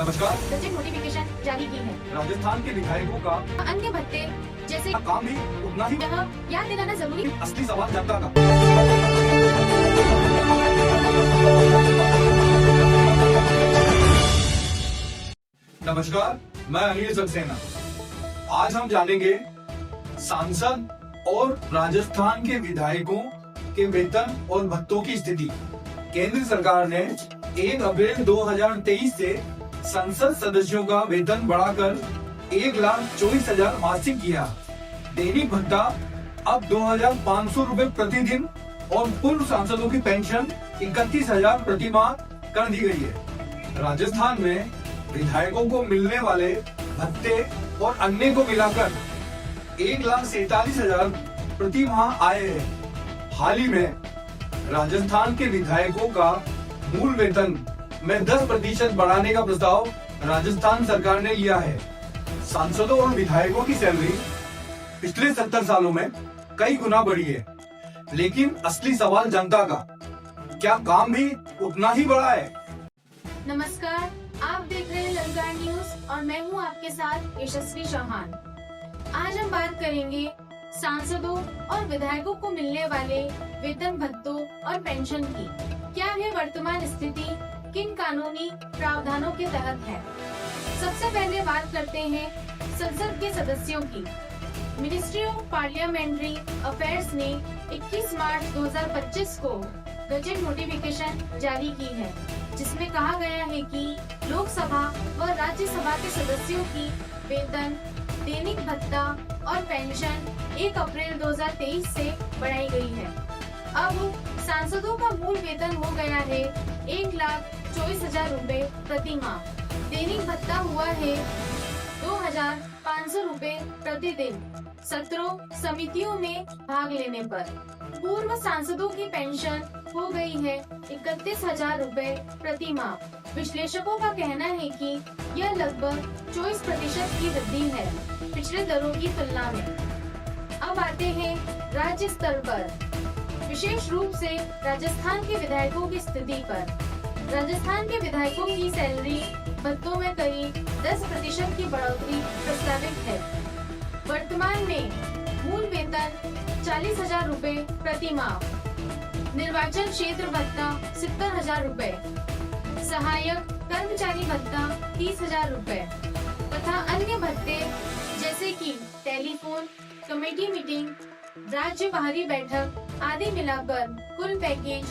नमस्कार। Budget notification जारी की है। राजस्थान के विधायकों का अन्य भत्ते जैसे काम भी उतना ही यह याद दिलाना जरूरी। असली सवाल जनता का। नमस्कार, मैं अनिल सक्सेना। आज हम जानेंगे सांसद और राजस्थान के विधायकों के वेतन और भत्तों की स्थिति। केंद्र सरकार ने 1 अप्रैल 2023 से संसद सदस्यों का वेतन बढ़ाकर 1,24,000 मासिक किया। दैनिक भत्ता अब 2,500 रूपए प्रतिदिन और पूर्व सांसदों की पेंशन 31,000 प्रति माह कर दी गई है। राजस्थान में विधायकों को मिलने वाले भत्ते और अन्य को मिलाकर 1,47,000 प्रति माह आए हैं। हाल ही में राजस्थान के विधायकों का मूल वेतन में 10% बढ़ाने का प्रस्ताव राजस्थान सरकार ने लिया है। सांसदों और विधायकों की सैलरी पिछले 70 सालों में कई गुना बढ़ी है, लेकिन असली सवाल जनता का, क्या काम भी उतना ही बड़ा है? नमस्कार, आप देख रहे हैं ललकार न्यूज और मैं हूं आपके साथ यशस्वी चौहान। आज हम बात करेंगे सांसदों और विधायकों को मिलने वाले वेतन भत्तों और पेंशन की। क्या है वर्तमान स्थिति, किन कानूनी प्रावधानों के तहत है। सबसे पहले बात करते हैं संसद के सदस्यों की। मिनिस्ट्री ऑफ पार्लियामेंट्री अफेयर्स ने 21 मार्च 2025 को बजट नोटिफिकेशन जारी की है, जिसमें कहा गया है कि लोकसभा व राज्यसभा के सदस्यों की वेतन, दैनिक भत्ता और पेंशन 1 अप्रैल 2023 से बढ़ाई गई है। अब सांसदों का मूल वेतन हो गया है 1,24,000 रूपए प्रति माह। दैनिक भत्ता हुआ है 2,500 रूपए प्रतिदिन सत्रों समितियों में भाग लेने पर। पूर्व सांसदों की पेंशन हो गई है 31,000 रूपए प्रति माह। विश्लेषकों का कहना है कि यह लगभग 24% की वृद्धि है पिछले दरों की तुलना में। अब आते हैं राज्य स्तर पर, विशेष रूप से राजस्थान के विधायकों की स्थिति पर। राजस्थान के विधायकों की सैलरी भत्तों में करीब 10% की बढ़ोतरी प्रस्तावित है। वर्तमान में मूल वेतन 40,000 रूपए प्रति माह, निर्वाचन क्षेत्र भत्ता 70,000 रूपए, सहायक कर्मचारी भत्ता 30,000 रूपए तथा अन्य भत्ते जैसे कि टेलीफोन, कमेटी मीटिंग, राज्य बाहरी बैठक आदि मिलाकर कुल पैकेज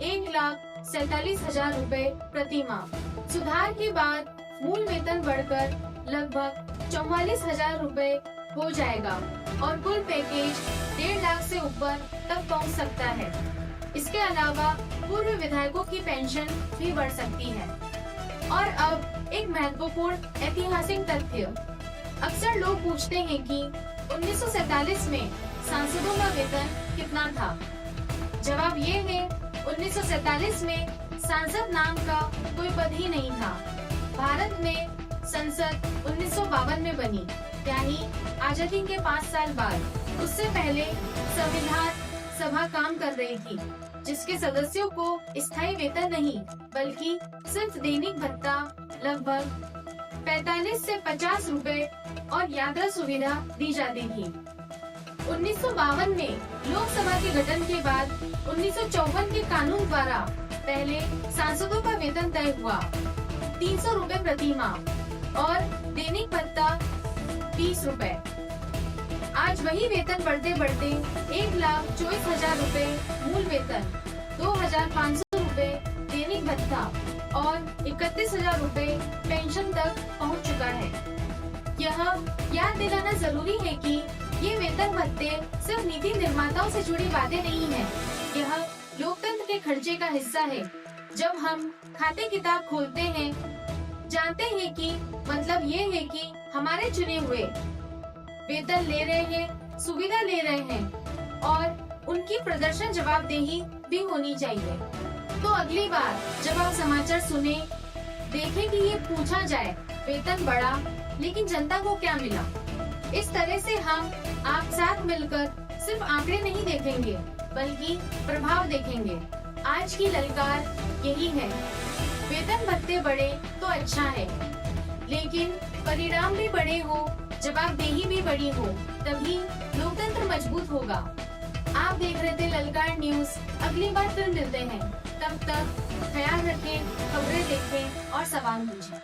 1,47,000 रूपए प्रति माह। सुधार के बाद मूल वेतन बढ़कर लगभग 44,000 रूपए हो जाएगा और कुल पैकेज 1.5 लाख से ऊपर तक पहुंच सकता है। इसके अलावा पूर्व विधायकों की पेंशन भी बढ़ सकती है। और अब एक महत्वपूर्ण ऐतिहासिक तथ्य। अक्सर लोग पूछते हैं कि 1947 में सांसदों का वेतन कितना था। जवाब ये है, 1947 में सांसद नाम का कोई पद ही नहीं था। भारत में संसद 1952 में बनी, यानी आजादी के 5 साल बाद। उससे पहले संविधान सभा काम कर रही थी, जिसके सदस्यों को स्थायी वेतन नहीं बल्कि सिर्फ दैनिक भत्ता लगभग 45 से 50 रूपए और यात्रा सुविधा दी जाती थी। 1952 में लोकसभा के गठन के बाद 1954 के कानून द्वारा पहले सांसदों का वेतन तय हुआ 300 रूपए प्रति माह और दैनिक भत्ता 20 रूपए। आज वही वेतन बढ़ते बढ़ते 1,24,000 रूपए मूल वेतन, 2,500 रूपए दैनिक भत्ता और 31,000 रूपए पेंशन तक पहुंच चुका है। यह याद दिलाना जरूरी है कि ये वेतन भत्ते सिर्फ नीति निर्माताओं से जुड़ी बातें नहीं है। यह लोकतंत्र के खर्चे का हिस्सा है। जब हम खाते किताब खोलते हैं, जानते हैं कि मतलब ये है कि हमारे चुने हुए वेतन ले रहे हैं, सुविधा ले रहे हैं और उनकी प्रदर्शन जवाबदेही भी होनी चाहिए। तो अगली बार जब आप समाचार सुने, देखें कि ये पूछा जाए वेतन बढ़ा लेकिन जनता को क्या मिला। इस तरह से हम आप साथ मिलकर सिर्फ आंकड़े नहीं देखेंगे बल्कि प्रभाव देखेंगे। आज की ललकार यही है, वेतन भत्ते बढ़े तो अच्छा है, लेकिन परिणाम भी बड़े हो, जवाबदेही भी बड़ी हो, तभी लोकतंत्र मजबूत होगा। आप देख रहे थे ललकार न्यूज। अगली बार फिर मिलते हैं। तब तक ख्याल रखें, खबरें देखें और सवाल पूछें।